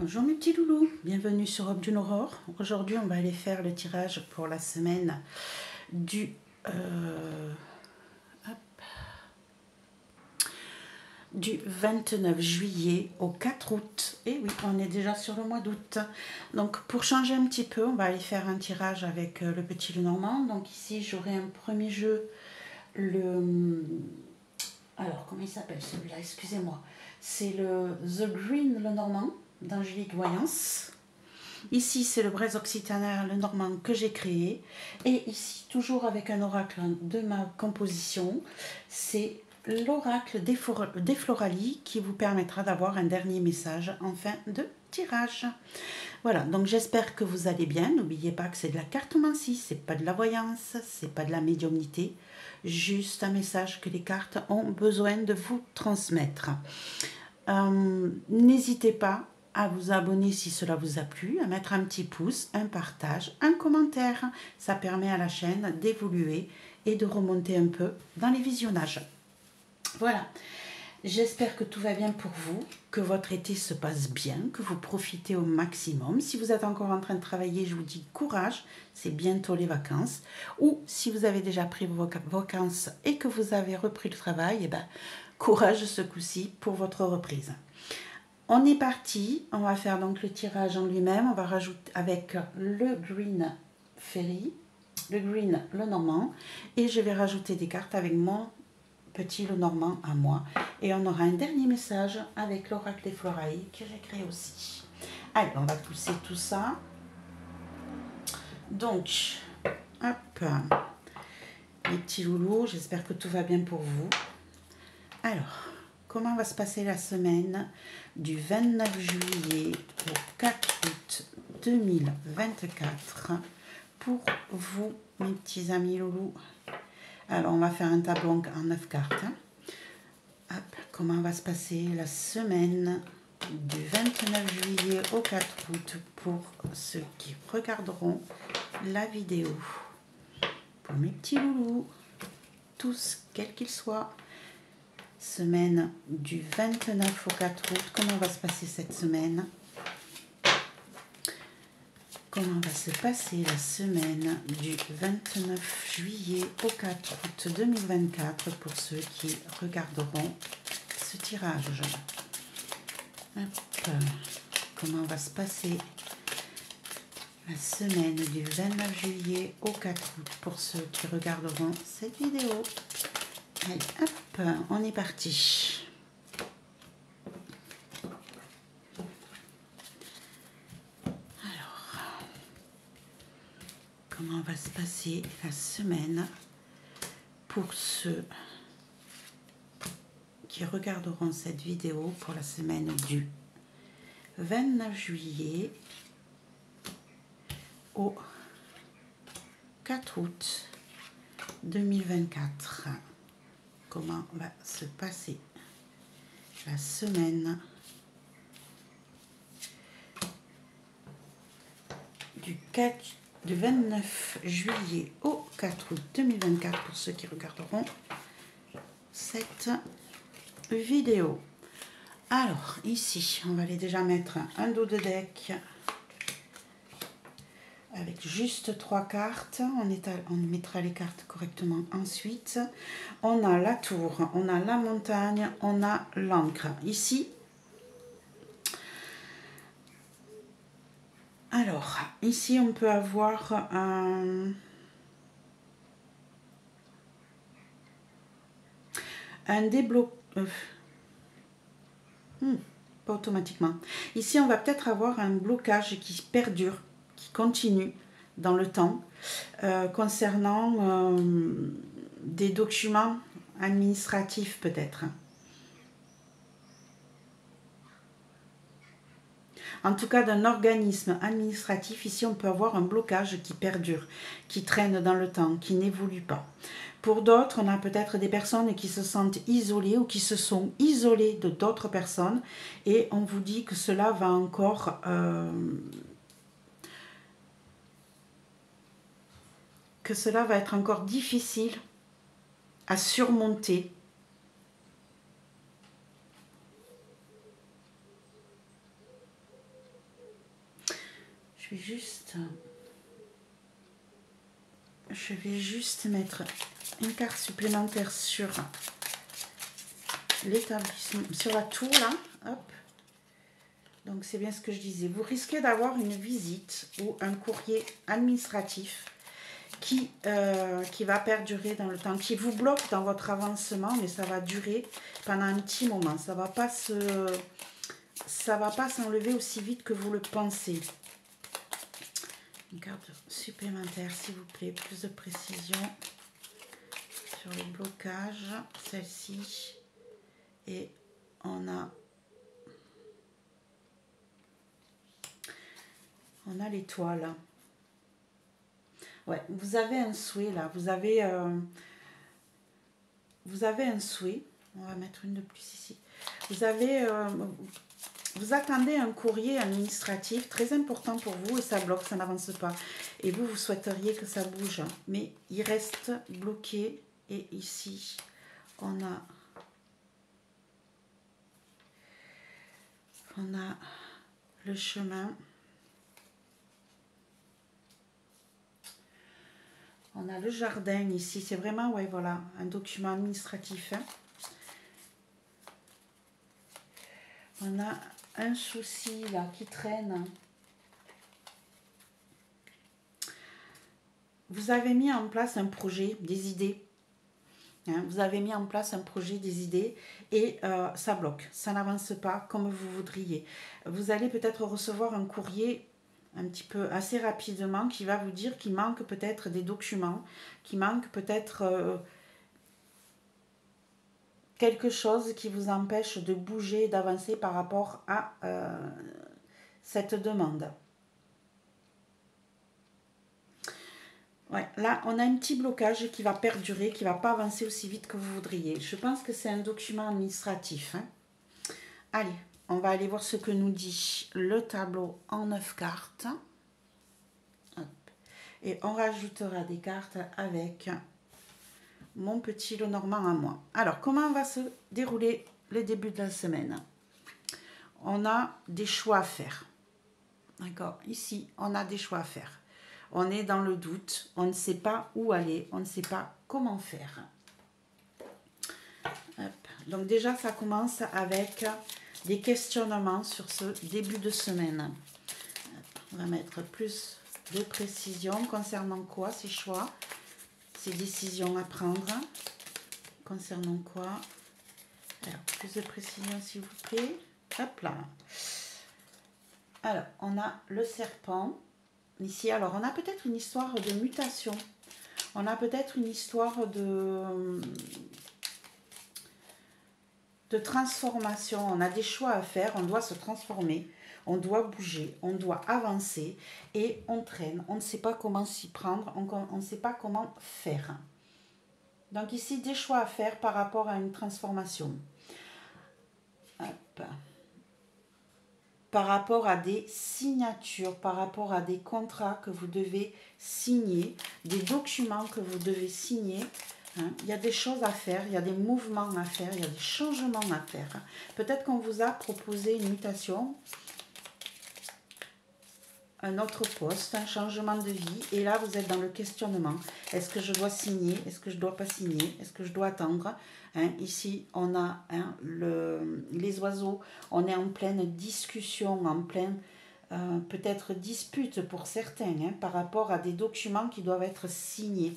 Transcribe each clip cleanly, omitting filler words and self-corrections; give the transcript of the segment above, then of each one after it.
Bonjour mes petits loulous, bienvenue sur Aube d'une Aurore. Aujourd'hui on va aller faire le tirage pour la semaine du, du 29 juillet au 4 août. Et oui, on est déjà sur le mois d'août. Donc pour changer un petit peu, on va aller faire un tirage avec le petit Lenormand. Donc ici j'aurai un premier jeu, alors comment il s'appelle celui-là, excusez-moi. C'est le The Green Lenormand d'Angélique Voyance. Ici, c'est le Braise Occitanaire Lenormand que j'ai créé. Et ici, toujours avec un oracle de ma composition, c'est l'oracle des Floralie qui vous permettra d'avoir un dernier message en fin de tirage. Voilà, donc j'espère que vous allez bien. N'oubliez pas que c'est de la cartomancie, c'est pas de la voyance, c'est pas de la médiumnité. Juste un message que les cartes ont besoin de vous transmettre. N'hésitez pas à vous abonner si cela vous a plu, à mettre un petit pouce, un partage, un commentaire. Ça permet à la chaîne d'évoluer et de remonter un peu dans les visionnages. Voilà, j'espère que tout va bien pour vous, que votre été se passe bien, que vous profitez au maximum. Si vous êtes encore en train de travailler, je vous dis courage, c'est bientôt les vacances. Ou si vous avez déjà pris vos vacances et que vous avez repris le travail, eh ben, courage ce coup-ci pour votre reprise. On est parti, on va faire donc le tirage en lui-même, on va rajouter avec le Green Fairy, le Green Lenormand, et je vais rajouter des cartes avec mon petit Lenormand à moi. Et on aura un dernier message avec l'oracle des Floralie que j'ai créé aussi. Allez, on va pousser tout ça. Donc, hop, les petits loulous, j'espère que tout va bien pour vous. Alors, comment va se passer la semaine du 29 juillet au 4 août 2024 pour vous, mes petits amis loulous? Alors, on va faire un tableau en 9 cartes. Hop, comment va se passer la semaine du 29 juillet au 4 août pour ceux qui regarderont la vidéo? Pour mes petits loulous, tous, quels qu'ils soient. Semaine du 29 au 4 août, comment va se passer cette semaine? Comment va se passer la semaine du 29 juillet au 4 août 2024 pour ceux qui regarderont ce tirage? Hop. Comment va se passer la semaine du 29 juillet au 4 août pour ceux qui regarderont cette vidéo? Allez, hop, on est parti. Alors, comment va se passer la semaine pour ceux qui regarderont cette vidéo pour la semaine du 29 juillet au 4 août 2024? Comment va se passer la semaine du 29 juillet au 4 août 2024 pour ceux qui regarderont cette vidéo? Alors, ici, on va aller déjà mettre un dos de deck avec juste 3 cartes. On mettra les cartes correctement ensuite. On a la tour, on a la montagne, on a l'encre. Ici, alors, ici on peut avoir un déblocage. Pas automatiquement. Ici, on va peut-être avoir un blocage qui perdure, qui continue dans le temps, concernant des documents administratifs peut-être. En tout cas, d'un organisme administratif, ici, on peut avoir un blocage qui perdure, qui traîne dans le temps, qui n'évolue pas. Pour d'autres, on a peut-être des personnes qui se sentent isolées ou qui se sont isolées de d'autres personnes et on vous dit que cela va encore être encore difficile à surmonter. je vais juste mettre une carte supplémentaire sur l'établissement, sur la tour là. Hop. Donc c'est bien ce que je disais. Vous risquez d'avoir une visite ou un courrier administratif qui va perdurer dans le temps, qui vous bloque dans votre avancement, mais ça va durer pendant un petit moment. Ça va pas s'enlever aussi vite que vous le pensez. Une carte supplémentaire, s'il vous plaît, plus de précision sur le blocage, celle-ci. Et on a l'étoile. Ouais, vous avez un souhait là, vous avez un souhait. On va mettre une de plus ici. Vous attendez un courrier administratif très important pour vous et ça bloque, ça n'avance pas. Et vous souhaiteriez que ça bouge, mais il reste bloqué. Et ici, on a le chemin. On a le jardin ici. C'est vraiment, ouais, voilà, un document administratif. Hein. On a un souci là qui traîne. Vous avez mis en place un projet, des idées. Hein, vous avez mis en place un projet, des idées et ça bloque. Ça n'avance pas comme vous voudriez. Vous allez peut-être recevoir un courrier un petit peu assez rapidement qui va vous dire qu'il manque peut-être des documents, qu'il manque peut-être quelque chose qui vous empêche de bouger, d'avancer par rapport à cette demande. Ouais, là, on a un petit blocage qui va perdurer, qui ne va pas avancer aussi vite que vous voudriez. Je pense que c'est un document administratif. Hein. Allez, on va aller voir ce que nous dit le tableau en 9 cartes. Hop. Et on rajoutera des cartes avec mon petit Lenormand à moi. Alors, comment va se dérouler le début de la semaine? On a des choix à faire. D'accord? Ici, on a des choix à faire. On est dans le doute, on ne sait pas où aller, on ne sait pas comment faire. Hop. Donc déjà, ça commence avec des questionnements sur ce début de semaine. Hop. On va mettre plus de précision concernant quoi ces choix, ces décisions à prendre. Concernant quoi? Alors, plus de précision s'il vous plaît. Hop là. Alors, on a le serpent. Ici, alors, on a peut-être une histoire de mutation. On a peut-être une histoire de transformation. On a des choix à faire. On doit se transformer. On doit bouger. On doit avancer. Et on traîne. On ne sait pas comment s'y prendre. On ne sait pas comment faire. Donc ici, des choix à faire par rapport à une transformation. Hop. Par rapport à des signatures, par rapport à des contrats que vous devez signer, des documents que vous devez signer. Hein. Il y a des choses à faire, il y a des mouvements à faire, il y a des changements à faire. Peut-être qu'on vous a proposé une mutation, un autre poste, un changement de vie. Et là, vous êtes dans le questionnement. Est-ce que je dois signer? Est-ce que je ne dois pas signer? Est-ce que je dois attendre? Hein, ici, on a les oiseaux. On est en pleine discussion, en pleine peut-être dispute pour certains, hein, par rapport à des documents qui doivent être signés.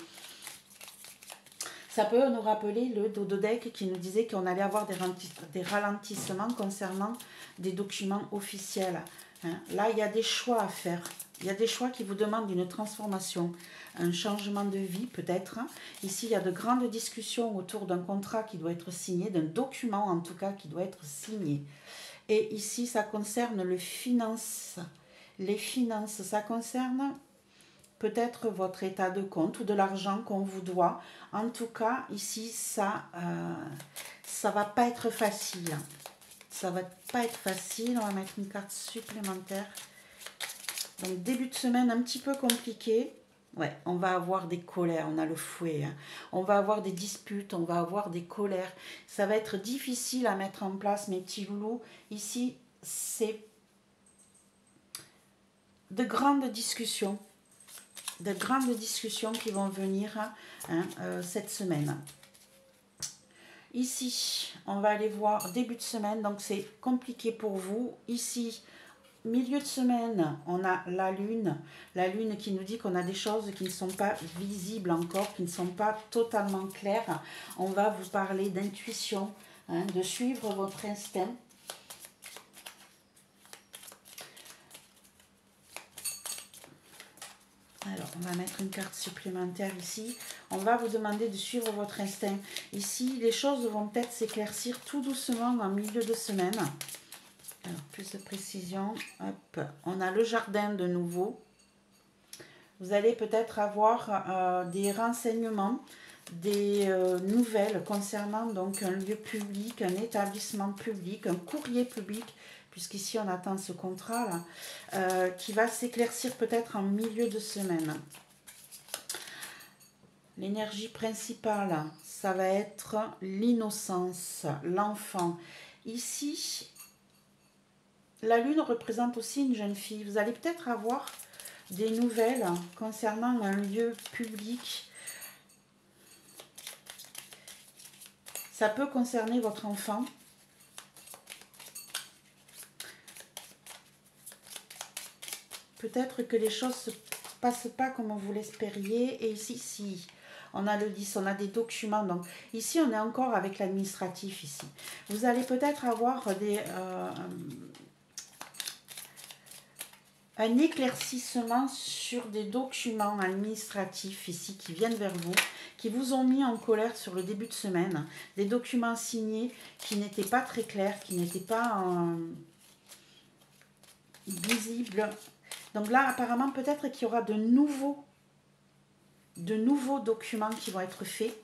Ça peut nous rappeler le dodo deck qui nous disait qu'on allait avoir des ralentissements concernant des documents officiels. Hein. Là, il y a des choix à faire. Il y a des choix qui vous demandent une transformation, un changement de vie peut-être. Ici, il y a de grandes discussions autour d'un contrat qui doit être signé, d'un document en tout cas qui doit être signé. Et ici, ça concerne les finances. Les finances, ça concerne peut-être votre état de compte ou de l'argent qu'on vous doit. En tout cas, ici, ça va pas être facile. Ça va pas être facile. On va mettre une carte supplémentaire. Donc, début de semaine un petit peu compliqué. Ouais, on va avoir des colères, on a le fouet. Hein. On va avoir des disputes, on va avoir des colères. Ça va être difficile à mettre en place, mes petits loulous. Ici, c'est de grandes discussions. De grandes discussions qui vont venir cette semaine. Ici, on va aller voir début de semaine, donc c'est compliqué pour vous. Ici, milieu de semaine, on a la lune qui nous dit qu'on a des choses qui ne sont pas visibles encore, qui ne sont pas totalement claires. On va vous parler d'intuition, de suivre votre instinct. Alors, on va mettre une carte supplémentaire ici. On va vous demander de suivre votre instinct. Ici, les choses vont peut-être s'éclaircir tout doucement en milieu de semaine. Alors, plus de précision. Hop. On a le jardin de nouveau. Vous allez peut-être avoir des renseignements, des nouvelles concernant donc un lieu public, un établissement public, un courrier public, puisqu'ici on attend ce contrat là, qui va s'éclaircir peut-être en milieu de semaine. L'énergie principale, ça va être l'innocence, l'enfant. Ici, la lune représente aussi une jeune fille. Vous allez peut-être avoir des nouvelles concernant un lieu public. Ça peut concerner votre enfant. Peut-être que les choses ne se passent pas comme vous l'espériez. Et ici, si, on a le 10, on a des documents. Donc ici, on est encore avec l'administratif ici. Vous allez peut-être avoir un éclaircissement sur des documents administratifs ici qui viennent vers vous, qui vous ont mis en colère sur le début de semaine. Des documents signés qui n'étaient pas très clairs, qui n'étaient pas visibles. Donc là, apparemment, peut-être qu'il y aura de nouveaux documents qui vont être faits.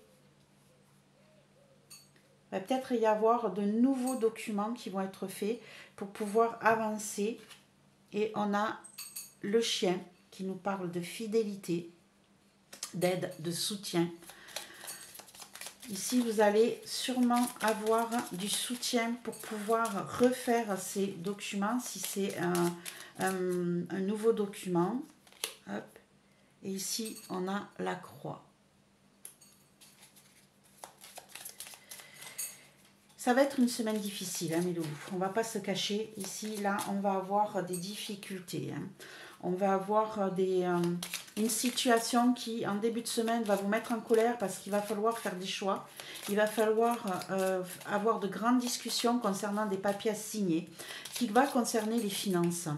Il va peut-être y avoir de nouveaux documents qui vont être faits pour pouvoir avancer. Et on a le chien qui nous parle de fidélité, d'aide, de soutien. Ici, vous allez sûrement avoir du soutien pour pouvoir refaire ces documents, si c'est un nouveau document. Hop. Et ici, on a la croix. Ça va être une semaine difficile, mes loulous. On ne va pas se cacher. Ici, là, on va avoir des difficultés. On va avoir une situation qui, en début de semaine, va vous mettre en colère parce qu'il va falloir faire des choix. Il va falloir avoir de grandes discussions concernant des papiers à signer qui va concerner les finances.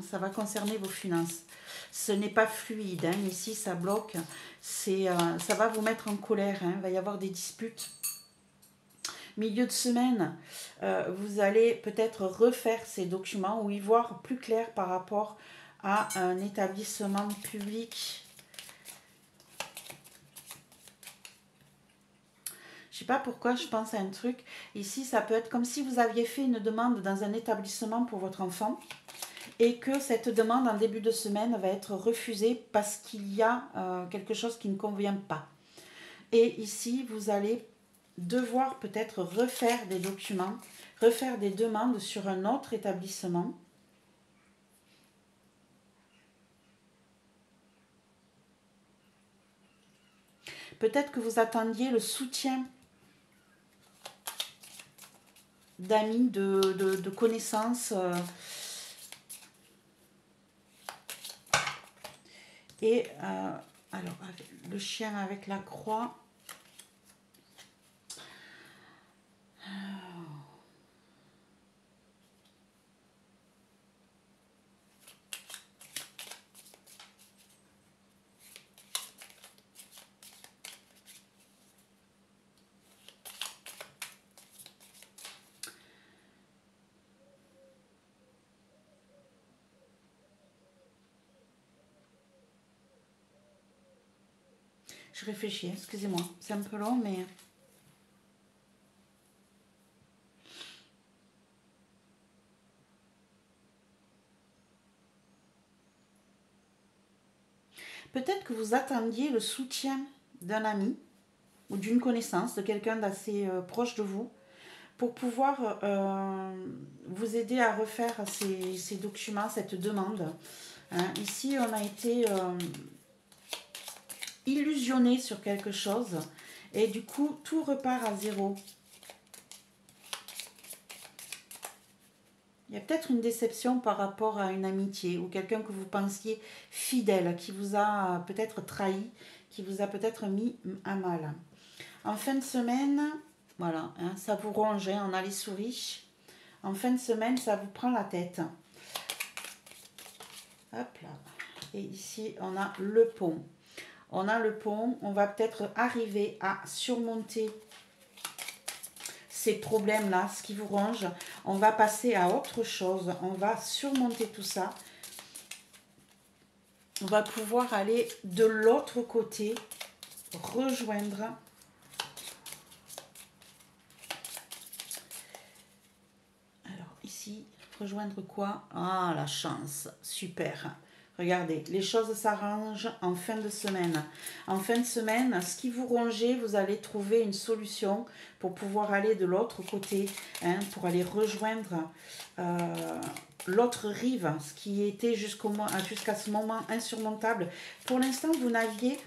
Ça va concerner vos finances. Ce n'est pas fluide. Ici, ça bloque. Ça va vous mettre en colère. Il va y avoir des disputes. Milieu de semaine, vous allez peut-être refaire ces documents ou y voir plus clair par rapport à un établissement public. Je ne sais pas pourquoi je pense à un truc. Ici, ça peut être comme si vous aviez fait une demande dans un établissement pour votre enfant et que cette demande en début de semaine va être refusée parce qu'il y a quelque chose qui ne convient pas. Et ici, vous allez devoir peut-être refaire des documents, refaire des demandes sur un autre établissement. Peut-être que vous attendiez le soutien d'amis, de connaissances. Et alors, le chien avec la croix. Je réfléchis, excusez-moi, c'est un peu long, mais... Peut-être que vous attendiez le soutien d'un ami ou d'une connaissance, de quelqu'un d'assez proche de vous, pour pouvoir vous aider à refaire ces documents, cette demande. Hein. Ici, on a été illusionné sur quelque chose et du coup, tout repart à zéro. Il y a peut-être une déception par rapport à une amitié ou quelqu'un que vous pensiez fidèle, qui vous a peut-être trahi, qui vous a peut-être mis à mal. En fin de semaine, voilà, hein, ça vous ronge, hein, on a les souris. En fin de semaine, ça vous prend la tête. Hop là. Et ici, on a le pont. On a le pont, on va peut-être arriver à surmonter ces problèmes-là, ce qui vous ronge. On va passer à autre chose, on va surmonter tout ça. On va pouvoir aller de l'autre côté, rejoindre. Alors ici, rejoindre quoi? Ah, la chance, super. Regardez, les choses s'arrangent en fin de semaine. En fin de semaine, ce qui vous rongeait, vous allez trouver une solution pour pouvoir aller de l'autre côté, hein, pour aller rejoindre l'autre rive, ce qui était jusqu'à ce moment insurmontable. Pour l'instant, vous n'aviez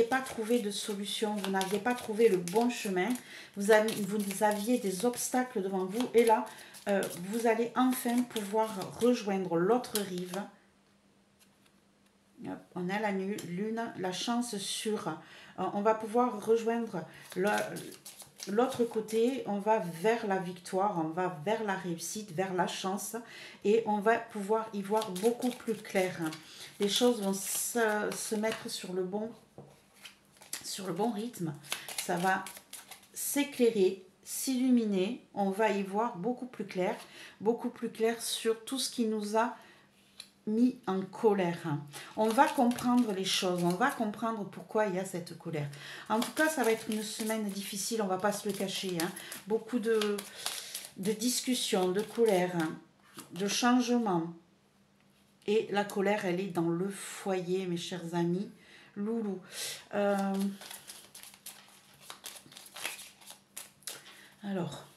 pas trouvé de solution, vous n'aviez pas trouvé le bon chemin, vous aviez des obstacles devant vous, et là, vous allez enfin pouvoir rejoindre l'autre rive. On a la lune, la chance sûre. On va pouvoir rejoindre l'autre côté, on va vers la victoire, on va vers la réussite, vers la chance, et on va pouvoir y voir beaucoup plus clair. Les choses vont se mettre sur le bon rythme, ça va s'éclairer, s'illuminer, on va y voir beaucoup plus clair sur tout ce qui nous a mis en colère. On va comprendre les choses, on va comprendre pourquoi il y a cette colère. En tout cas, ça va être une semaine difficile, on va pas se le cacher. Hein. Beaucoup de discussions, de colère, de changements. Et la colère, elle est dans le foyer, mes chers amis. Loulou. Alors,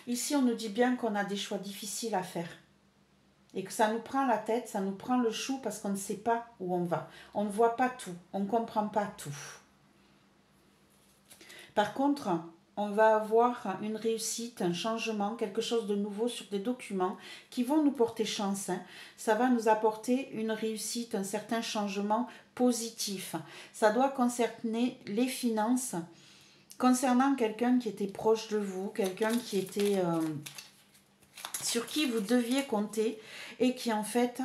Ici, on nous dit bien qu'on a des choix difficiles à faire. Et que ça nous prend la tête, ça nous prend le chou parce qu'on ne sait pas où on va. On ne voit pas tout, on ne comprend pas tout. Par contre, on va avoir une réussite, un changement, quelque chose de nouveau sur des documents qui vont nous porter chance. Hein. Ça va nous apporter une réussite, un certain changement positif. Ça doit concerner les finances, concernant quelqu'un qui était proche de vous, quelqu'un qui était sur qui vous deviez compter et qui en fait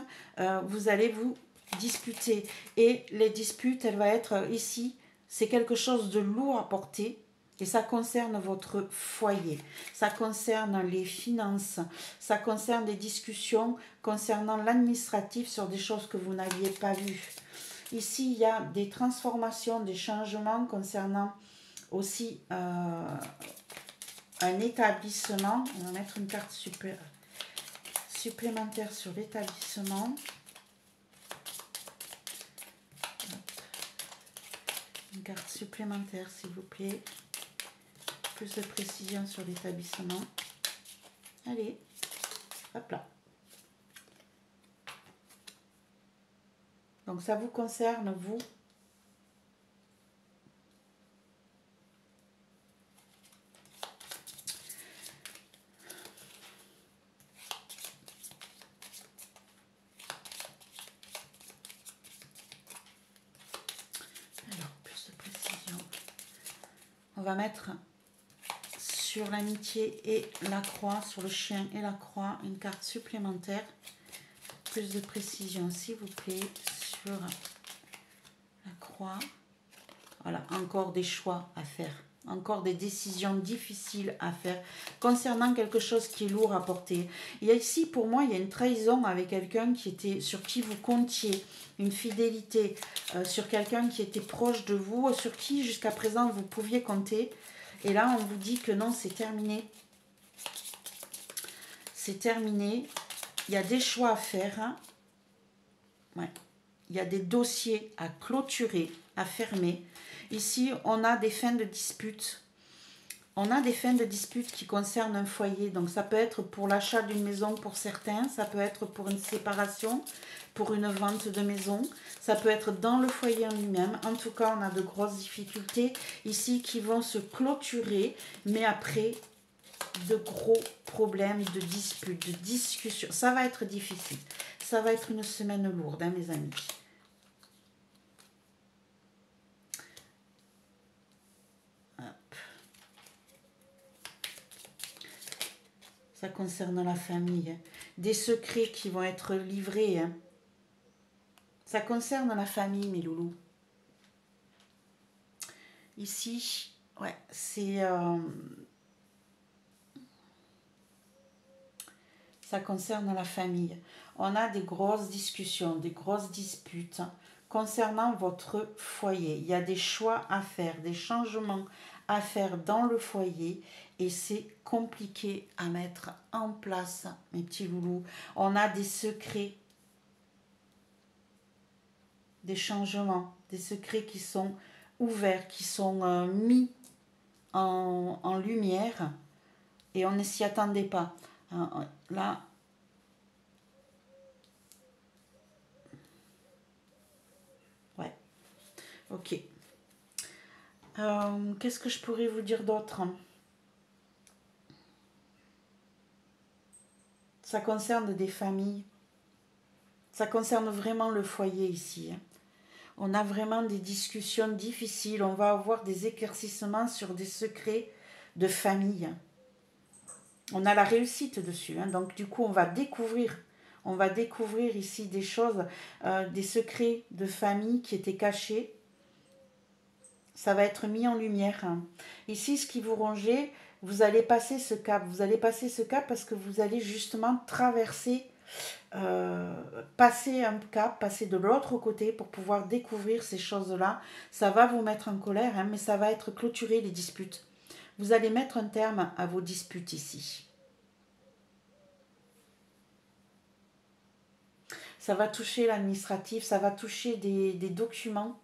vous allez vous disputer. Et les disputes, elle va être ici, c'est quelque chose de lourd à porter. Et ça concerne votre foyer, ça concerne les finances, ça concerne des discussions concernant l'administratif sur des choses que vous n'aviez pas vues. Ici, il y a des transformations, des changements concernant aussi un établissement. On va mettre une carte supplémentaire sur l'établissement. Une carte supplémentaire, s'il vous plaît. Plus de précision sur l'établissement. Allez, hop là. Donc ça vous concerne, vous. Alors, plus de précision. On va mettre sur l'amitié et la croix, sur le chien et la croix, une carte supplémentaire. Plus de précision, s'il vous plaît, sur la croix. Voilà, encore des choix à faire. Encore des décisions difficiles à faire concernant quelque chose qui est lourd à porter. Il y a ici, pour moi, il y a une trahison avec quelqu'un sur qui vous comptiez, une fidélité, sur quelqu'un qui était proche de vous, sur qui jusqu'à présent vous pouviez compter. Et là, on vous dit que non, c'est terminé. C'est terminé. Il y a des choix à faire. Hein. Ouais. Il y a des dossiers à clôturer, à fermer. Ici, on a des fins de dispute. On a des fins de dispute qui concernent un foyer. Donc ça peut être pour l'achat d'une maison pour certains, ça peut être pour une séparation, pour une vente de maison, ça peut être dans le foyer en lui-même. En tout cas, on a de grosses difficultés ici qui vont se clôturer, mais après de gros problèmes, de disputes, de discussions. Ça va être difficile. Ça va être une semaine lourde, hein, mes amis. Ça concerne la famille. Hein. Des secrets qui vont être livrés. Hein. Ça concerne la famille, mes loulous. Ici, ouais, c'est... ça concerne la famille. On a des grosses discussions, des grosses disputes concernant votre foyer. Il y a des choix à faire, des changements à faire dans le foyer et c'est compliqué à mettre en place, mes petits loulous. On a des secrets, des changements, des secrets qui sont ouverts, qui sont mis en lumière et on ne s'y attendait pas. Là, ouais, ok. Qu'est-ce que je pourrais vous dire d'autre? Ça concerne des familles. Ça concerne vraiment le foyer ici. On a vraiment des discussions difficiles. On va avoir des éclaircissements sur des secrets de famille. On a la réussite dessus. Donc du coup, on va découvrir ici des choses, des secrets de famille qui étaient cachés. Ça va être mis en lumière. Ici, ce qui vous rongeait, vous allez passer ce cap. Vous allez passer ce cap parce que vous allez justement traverser, passer un cap, passer de l'autre côté pour pouvoir découvrir ces choses-là. Ça va vous mettre en colère, mais ça va être clôturé les disputes. Vous allez mettre un terme à vos disputes ici. Ça va toucher l'administratif, ça va toucher des documents.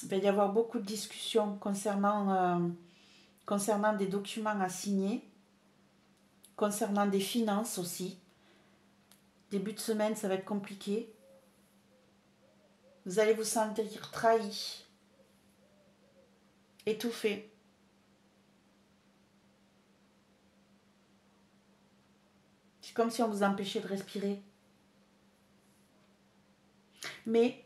Il va y avoir beaucoup de discussions concernant des documents à signer, concernant des finances aussi. Début de semaine, ça va être compliqué. Vous allez vous sentir trahi, étouffé. C'est comme si on vous empêchait de respirer. Mais,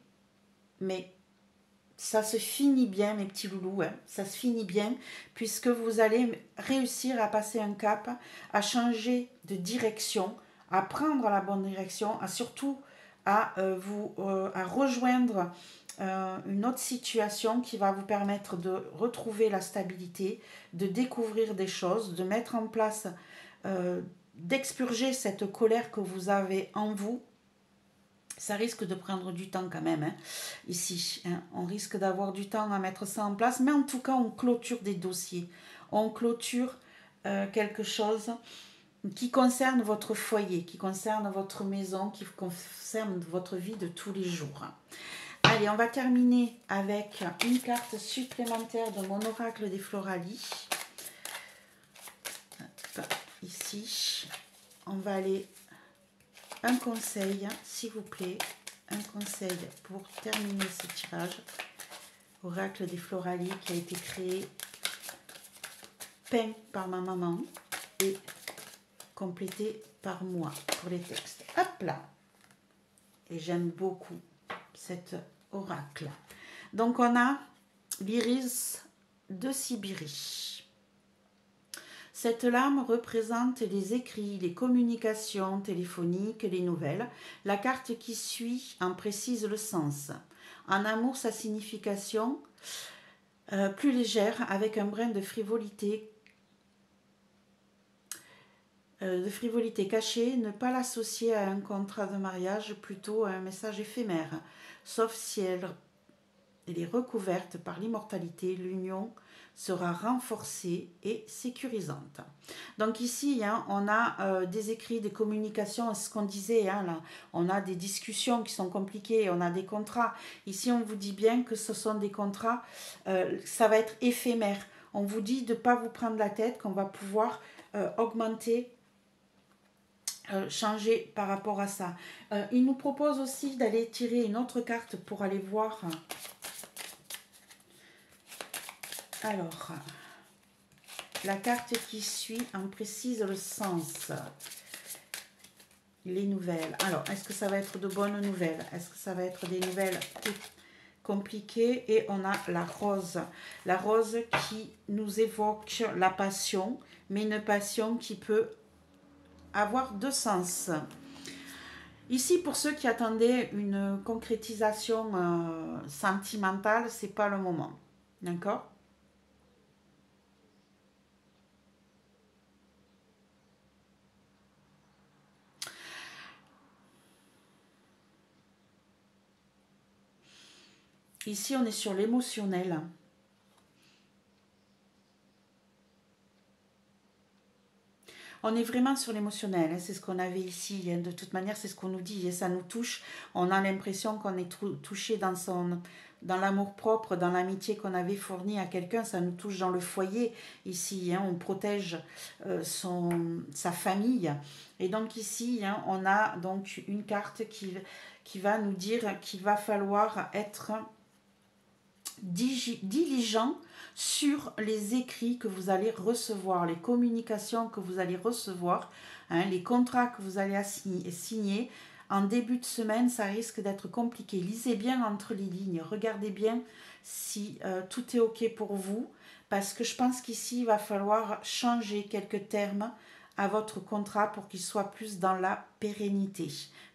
ça se finit bien, mes petits loulous, hein. Ça se finit bien, puisque vous allez réussir à passer un cap, à changer de direction, à prendre la bonne direction, à surtout à rejoindre une autre situation qui va vous permettre de retrouver la stabilité, de découvrir des choses, de mettre en place, d'expurger cette colère que vous avez en vous. Ça risque de prendre du temps quand même, ici. On risque d'avoir du temps à mettre ça en place, mais en tout cas, on clôture des dossiers. On clôture quelque chose qui concerne votre foyer, qui concerne votre maison, qui concerne votre vie de tous les jours. Allez, on va terminer avec une carte supplémentaire de mon oracle des Floralies. Ici, on va aller... Un conseil, s'il vous plaît, un conseil pour terminer ce tirage. Oracle des Floralies qui a été créé, peint par ma maman et complété par moi pour les textes. Hop là! Et j'aime beaucoup cet oracle. Donc on a l'iris de Sibérie. Cette lame représente les écrits, les communications téléphoniques, les nouvelles. La carte qui suit en précise le sens. En amour, sa signification plus légère, avec un brin de frivolité cachée. Ne pas l'associer à un contrat de mariage, plutôt à un message éphémère. Sauf si elle elle est recouverte par l'immortalité, l'union sera renforcée et sécurisante. Donc ici, hein, on a des écrits, des communications, c'est ce qu'on disait, hein, là, on a des discussions qui sont compliquées, on a des contrats. Ici, on vous dit bien que ce sont des contrats, ça va être éphémère. On vous dit de ne pas vous prendre la tête, qu'on va pouvoir augmenter, changer par rapport à ça. Il nous propose aussi d'aller tirer une autre carte pour aller voir. Alors, la carte qui suit en précise le sens. Les nouvelles. Alors, est-ce que ça va être de bonnes nouvelles? Est-ce que ça va être des nouvelles compliquées? Et on a la rose. La rose qui nous évoque la passion, mais une passion qui peut avoir deux sens. Ici, pour ceux qui attendaient une concrétisation sentimentale, c'est pas le moment. D'accord? Ici, on est sur l'émotionnel. On est vraiment sur l'émotionnel, hein, c'est ce qu'on avait ici. Hein, de toute manière, c'est ce qu'on nous dit et ça nous touche. On a l'impression qu'on est touché dans l'amour-propre, dans l'amitié qu'on avait fournie à quelqu'un. Ça nous touche dans le foyer ici. Hein, on protège sa famille. Et donc ici, hein, on a donc une carte qui va nous dire qu'il va falloir être diligent sur les écrits que vous allez recevoir, les communications que vous allez recevoir, hein, les contrats que vous allez signer. En début de semaine, ça risque d'être compliqué. Lisez bien entre les lignes, regardez bien si tout est OK pour vous, parce que je pense qu'ici, il va falloir changer quelques termes à votre contrat pour qu'il soit plus dans la pérennité,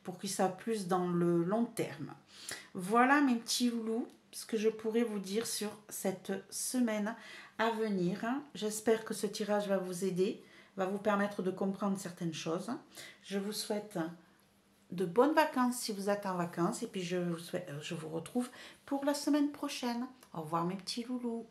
pour qu'il soit plus dans le long terme. Voilà mes petits loulous, ce que je pourrais vous dire sur cette semaine à venir. J'espère que ce tirage va vous aider, va vous permettre de comprendre certaines choses. Je vous souhaite de bonnes vacances si vous êtes en vacances et puis je vous retrouve pour la semaine prochaine. Au revoir mes petits loulous.